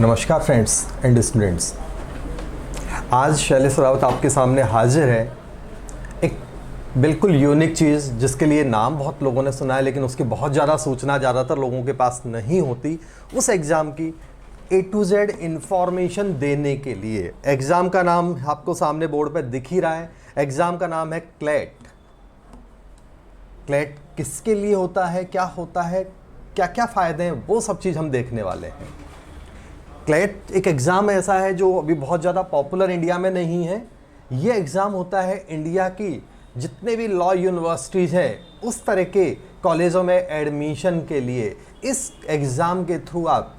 नमस्कार friends and students. आज शैलेश रावत आपके सामने हाजिर है एक बिल्कुल यूनिक चीज़ जिसके लिए नाम बहुत लोगों ने सुना है, लेकिन उसकी बहुत ज़्यादा सूचना ज़्यादातर लोगों के पास नहीं होती। उस एग्ज़ाम की A to Z इंफॉर्मेशन देने के लिए एग्ज़ाम का नाम आपको सामने बोर्ड पर दिख ही रहा है। एग्ज़ाम का नाम है क्लैट। क्लैट किसके लिए होता है, क्या होता है, क्या क्या फ़ायदे हैं, वो सब चीज़ हम देखने वाले हैं। क्लैट एक एग्ज़ाम ऐसा है जो अभी बहुत ज़्यादा पॉपुलर इंडिया में नहीं है। ये एग्ज़ाम होता है इंडिया की जितने भी लॉ यूनिवर्सिटीज़ हैं उस तरह के कॉलेजों में एडमिशन के लिए। इस एग्ज़ाम के थ्रू आप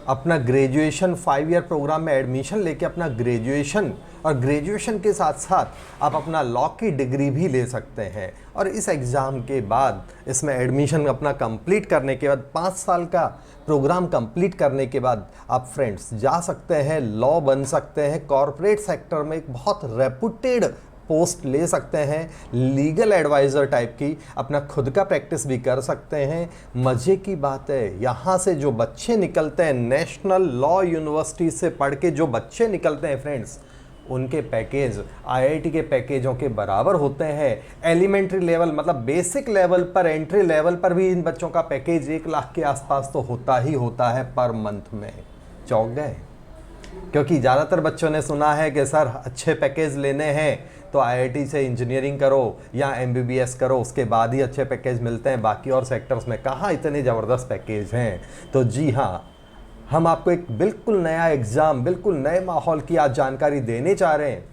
अपना ग्रेजुएशन 5 ईयर प्रोग्राम में एडमिशन लेके अपना ग्रेजुएशन और ग्रेजुएशन के साथ साथ आप अपना लॉ की डिग्री भी ले सकते हैं। और इस एग्ज़ाम के बाद इसमें एडमिशन अपना कंप्लीट करने के बाद 5 साल का प्रोग्राम कंप्लीट करने के बाद आप फ्रेंड्स जा सकते हैं, लॉ बन सकते हैं, कॉरपोरेट सेक्टर में एक बहुत रेपुटेड पोस्ट ले सकते हैं, लीगल एडवाइज़र टाइप की अपना खुद का प्रैक्टिस भी कर सकते हैं। मज़े की बात है, यहाँ से जो बच्चे निकलते हैं, नेशनल लॉ यूनिवर्सिटी से पढ़ के जो बच्चे निकलते हैं फ्रेंड्स, उनके पैकेज आईआईटी के पैकेजों के बराबर होते हैं। एलिमेंट्री लेवल मतलब बेसिक लेवल पर, एंट्री लेवल पर भी इन बच्चों का पैकेज 1 लाख के आसपास तो होता ही होता है पर मंथ में। चौंक गए? क्योंकि ज़्यादातर बच्चों ने सुना है कि सर अच्छे पैकेज लेने हैं तो आईआईटी से इंजीनियरिंग करो या एमबीबीएस करो, उसके बाद ही अच्छे पैकेज मिलते हैं, बाकी और सेक्टर्स में कहाँ इतने ज़बरदस्त पैकेज हैं। तो जी हाँ, हम आपको एक बिल्कुल नया एग्ज़ाम, बिल्कुल नए माहौल की आज जानकारी देने चाह रहे हैं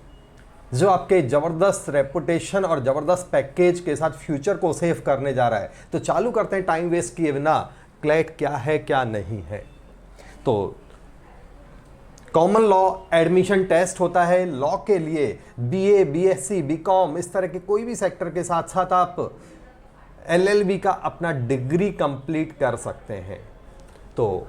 जो आपके ज़बरदस्त रेपुटेशन और ज़बरदस्त पैकेज के साथ फ्यूचर को सेव करने जा रहा है। तो चालू करते हैं टाइम वेस्ट किए बिना, क्लैट क्या है क्या नहीं है। तो कॉमन लॉ एडमिशन टेस्ट होता है लॉ के लिए। बीए, बीएससी, बीकॉम इस तरह के कोई भी सेक्टर के साथ साथ आप एलएलबी का अपना डिग्री कंप्लीट कर सकते हैं। तो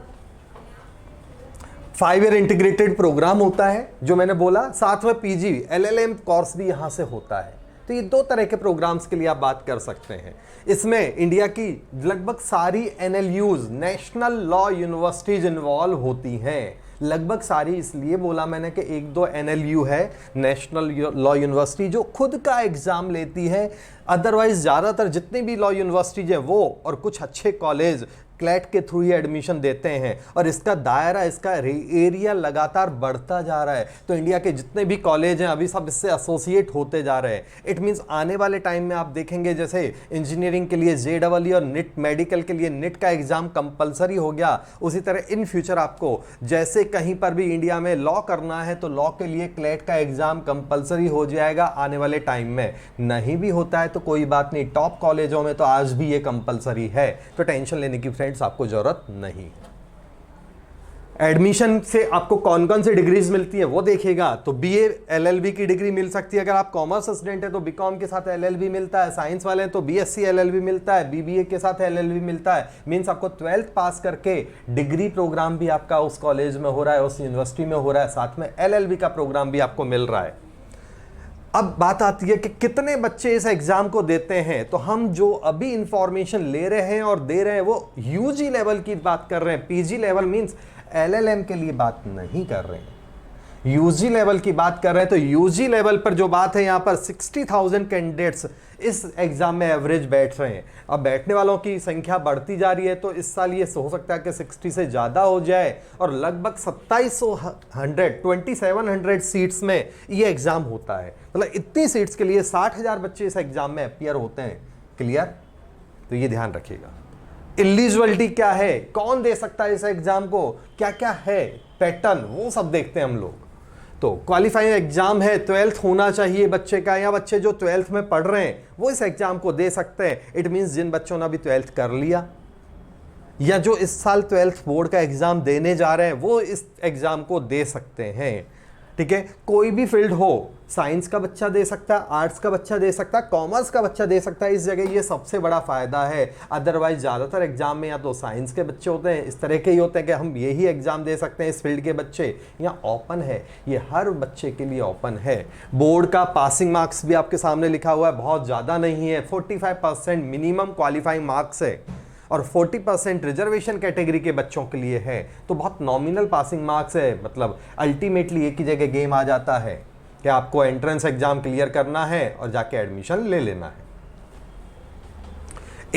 5 ईयर इंटीग्रेटेड प्रोग्राम होता है जो मैंने बोला, साथ में पीजी एलएलएम कोर्स भी यहाँ से होता है। तो ये 2 तरह के प्रोग्राम्स के लिए आप बात कर सकते हैं। इसमें इंडिया की लगभग सारी NLUs, national law universities involve होती हैं। लगभग सारी इसलिए बोला मैंने कि 1-2 एनएलयू है, नेशनल लॉ यूनिवर्सिटी, जो खुद का एग्ज़ाम लेती है। अदरवाइज ज़्यादातर जितनी भी लॉ यूनिवर्सिटीज हैं वो और कुछ अच्छे कॉलेज क्लैट के थ्रू ही एडमिशन देते हैं। और इसका दायरा, इसका एरिया लगातार बढ़ता जा रहा है। तो इंडिया के जितने भी कॉलेज हैं अभी सब इससे एसोसिएट होते जा रहे हैं। इट मीन्स आने वाले टाइम में आप देखेंगे जैसे इंजीनियरिंग के लिए जेईई और नीट, मेडिकल के लिए नीट का एग्ज़ाम कंपलसरी हो गया, उसी तरह इन फ्यूचर आपको जैसे कहीं पर भी इंडिया में लॉ करना है तो लॉ के लिए क्लैट का एग्ज़ाम कंपलसरी हो जाएगा आने वाले टाइम में। नहीं भी होता है तो कोई बात नहीं, टॉप कॉलेजों में तो आज भी ये कंपलसरी है, तो टेंशन लेने की फ्रेंड्स आपको जरूरत नहीं। एडमिशन से आपको कौन कौन सी डिग्रीज मिलती है वो देखिएगा। तो बीए एलएलबी की डिग्री मिल सकती है। अगर आप कॉमर्स स्टूडेंट है तो बीकॉम के साथ एलएलबी मिलता है। साइंस वाले हैं तो बीएससी एलएलबी मिलता है, बीबीए के साथ एलएलबी मिलता है। मींस आपको 12th पास करके डिग्री प्रोग्राम भी आपका उस कॉलेज में हो रहा है, उस यूनिवर्सिटी में हो रहा है, साथ में एलएलबी का प्रोग्राम भी आपको मिल रहा है। अब बात आती है कि कितने बच्चे इस एग्जाम को देते हैं। तो हम जो अभी इंफॉर्मेशन ले रहे हैं और दे रहे हैं वो यूजी लेवल की बात कर रहे हैं। पीजी लेवल मींस एलएलएम के लिए बात नहीं कर रहे हैं, यूजी लेवल की बात कर रहे हैं। तो यूजी लेवल पर जो बात है, यहां पर 60,000 कैंडिडेट्स इस एग्जाम में एवरेज बैठ रहे हैं। अब बैठने वालों की संख्या बढ़ती जा रही है तो इस साल ये हो सकता है कि 60 से ज़्यादा हो जाए। और लगभग 2700 सीट्स में ये एग्ज़ाम होता है। मतलब इतनी सीट्स के लिए 60,000 बच्चे इस एग्ज़ाम में अपीयर होते हैं। क्लियर? तो ये ध्यान रखिएगा। एलिजिबिलिटी क्या है, कौन दे सकता है इस एग्ज़ाम को, क्या क्या है पैटर्न, वो सब देखते हैं हम लोग। तो क्वालिफाइंग एग्जाम है, 12th होना चाहिए बच्चे का, या बच्चे जो 12th में पढ़ रहे हैं वो इस एग्जाम को दे सकते हैं। इट मींस जिन बच्चों ने अभी 12th कर लिया या जो इस साल 12th बोर्ड का एग्जाम देने जा रहे हैं वो इस एग्जाम को दे सकते हैं। ठीक है, कोई भी फील्ड हो, साइंस का बच्चा दे सकता है, आर्ट्स का बच्चा दे सकता है, कॉमर्स का बच्चा दे सकता है। इस जगह ये सबसे बड़ा फायदा है। अदरवाइज ज़्यादातर एग्जाम में या तो साइंस के बच्चे होते हैं, इस तरह के ही होते हैं कि हम यही एग्जाम दे सकते हैं इस फील्ड के बच्चे। यहाँ ओपन है, ये हर बच्चे के लिए ओपन है। बोर्ड का पासिंग मार्क्स भी आपके सामने लिखा हुआ है, बहुत ज़्यादा नहीं है, 45% मिनिमम क्वालिफाइंग मार्क्स है। और 40% रिजर्वेशन कैटेगरी के बच्चों के लिए है, तो बहुत नॉमिनल पासिंग मार्क्स है। मतलब अल्टीमेटली एक ही जगह गेम आ जाता है कि आपको एंट्रेंस एग्जाम क्लियर करना है और जाके एडमिशन ले लेना है।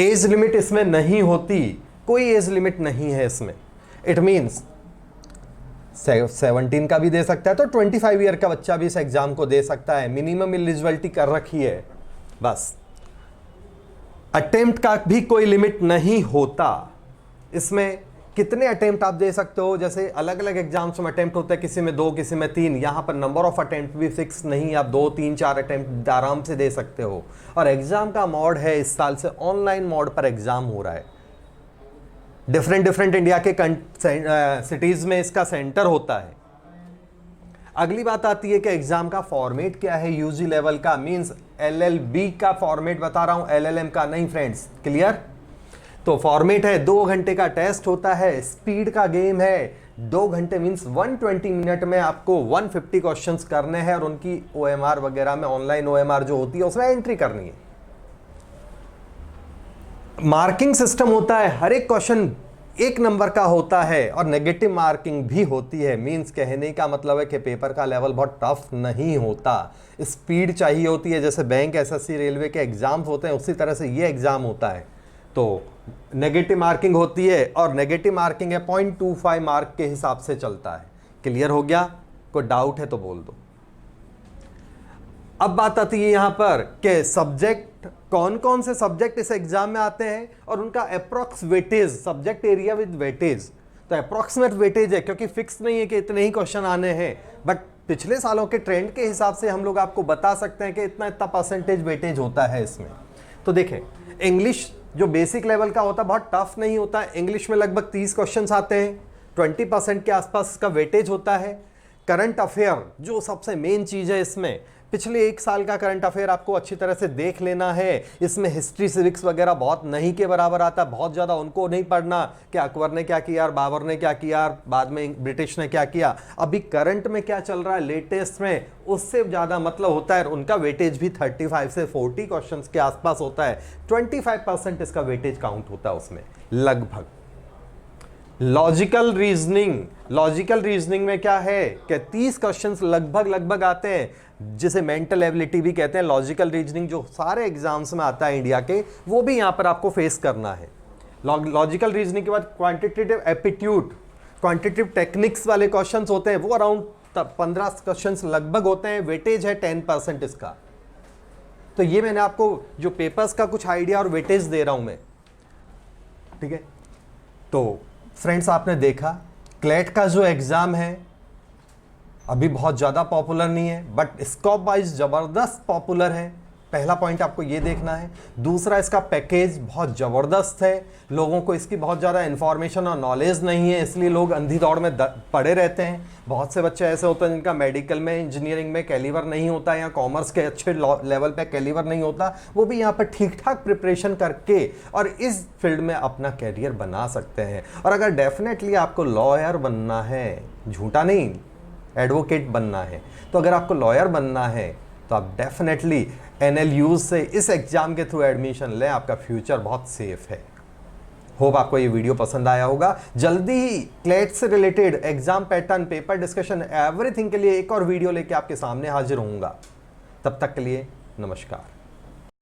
एज लिमिट इसमें नहीं होती, कोई एज लिमिट नहीं है इसमें। इट मीन्स 17 का भी दे सकता है तो 25 ईयर का बच्चा भी इस एग्जाम को दे सकता है। मिनिमम एलिजिबिलिटी कर रखी है बस। अटेम्प्ट का भी कोई लिमिट नहीं होता। इसमें कितने अटेम्प्ट आप दे सकते हो, जैसे अलग अलग एग्जाम्स में अटेम्प्ट होता है, किसी में 2 किसी में 3। यहां पर नंबर ऑफ अटेम्प्ट भी फिक्स नहीं, आप 2 3 4 अटेम्प्ट आराम से दे सकते हो। और एग्जाम का मोड है, इस साल से ऑनलाइन मोड पर एग्जाम हो रहा है। डिफरेंट इंडिया के सिटीज में इसका सेंटर होता है। अगली बात आती है कि एग्जाम का फॉर्मेट क्या है। यूजी लेवल का मींस LLB का फॉर्मेट बता रहा हूं, LLM का नहीं फ्रेंड्स, क्लियर। तो फॉर्मेट है 2 घंटे का टेस्ट होता है, स्पीड का गेम है। 2 घंटे मींस 120 मिनट में आपको 150 क्वेश्चंस करने हैं और उनकी OMR वगैरह में, ऑनलाइन OMR जो होती है उसमें एंट्री करनी है। मार्किंग सिस्टम होता है, हर एक क्वेश्चन 1 नंबर का होता है और नेगेटिव मार्किंग भी होती है। मींस कहने का मतलब है कि पेपर का लेवल बहुत टफ नहीं होता। स्पीड चाहिए होती है, जैसे बैंक, SSC, रेलवे के एग्जाम्स होते हैं उसी तरह से ये एग्जाम होता है। तो नेगेटिव मार्किंग होती है और नेगेटिव मार्किंग है 0.25 मार्क के हिसाब से चलता है। क्लियर हो गया? कोई डाउट है तो बोल दो। अब बात आती है यहां पर कि सब्जेक्ट, कौन कौन से सब्जेक्ट इस एग्जाम में आते हैं और उनका approx weightage, subject area with weightage. तो अप्रोक्सीमेट वेटेज है क्योंकि फिक्स नहीं है कि इतने ही क्वेश्चन आने हैं, बट पिछले सालों के ट्रेंड के हिसाब से हम लोग आपको बता सकते हैं कि इतना इतना परसेंटेज वेटेज होता है इसमें। तो देखें, इंग्लिश जो बेसिक लेवल का होता है बहुत टफ नहीं होता है। इंग्लिश में लगभग 30 क्वेश्चंस आते हैं, 20% के आसपास का वेटेज होता है। करंट अफेयर जो सबसे मेन चीज़ है इसमें, पिछले 1 साल का करंट अफेयर आपको अच्छी तरह से देख लेना है। इसमें हिस्ट्री, सिविक्स वगैरह बहुत नहीं के बराबर आता, बहुत ज़्यादा उनको नहीं पढ़ना कि अकबर ने क्या किया, बाबर ने क्या किया, बाद में ब्रिटिश ने क्या किया। अभी करंट में क्या चल रहा है लेटेस्ट में, उससे ज़्यादा मतलब होता है। उनका वेटेज भी 35 से 40 क्वेश्चन के आसपास होता है। 25% इसका वेटेज काउंट होता है उसमें लगभग। लॉजिकल रीजनिंग में क्या है कि 30 क्वेश्चंस लगभग आते हैं, जिसे मेंटल एबिलिटी भी कहते हैं। लॉजिकल रीजनिंग जो सारे एग्जाम्स में आता है इंडिया के, वो भी यहां पर आपको फेस करना है। लॉजिकल रीजनिंग के बाद क्वांटिटेटिव एप्टीट्यूड, क्वांटिटेटिव टेक्निक्स वाले क्वेश्चंस होते हैं, वो अराउंड 15 क्वेश्चंस लगभग होते हैं। वेटेज है 10% इसका। तो ये मैंने आपको जो पेपर्स का कुछ आइडिया और वेटेज दे रहा हूं मैं, ठीक है। तो फ्रेंड्स, आपने देखा क्लेट का जो एग्जाम है अभी बहुत ज़्यादा पॉपुलर नहीं है, बट स्कोप वाइज ज़बरदस्त पॉपुलर है। पहला पॉइंट आपको ये देखना है। दूसरा, इसका पैकेज बहुत ज़बरदस्त है। लोगों को इसकी बहुत ज़्यादा इन्फॉर्मेशन और नॉलेज नहीं है, इसलिए लोग अंधी दौड़ में पड़े रहते हैं। बहुत से बच्चे ऐसे होते हैं जिनका मेडिकल में, इंजीनियरिंग में कैलिवर नहीं होता, या कॉमर्स के अच्छे लेवल पे कैलिवर नहीं होता, वो भी यहाँ पर ठीक ठाक प्रिपरेशन करके और इस फील्ड में अपना कैरियर बना सकते हैं। और अगर डेफिनेटली आपको लॉयर बनना है, झूठा नहीं, एडवोकेट बनना है, तो अगर आपको लॉयर बनना है तो आप डेफिनेटली NLU से इस एग्जाम के थ्रू एडमिशन लें। आपका फ्यूचर बहुत सेफ है। होप आपको ये वीडियो पसंद आया होगा। जल्दी ही क्लेट से related exam pattern, paper discussion, everything के लिए एक और वीडियो लेके आपके सामने हाजिर होऊंगा। तब तक के लिए नमस्कार।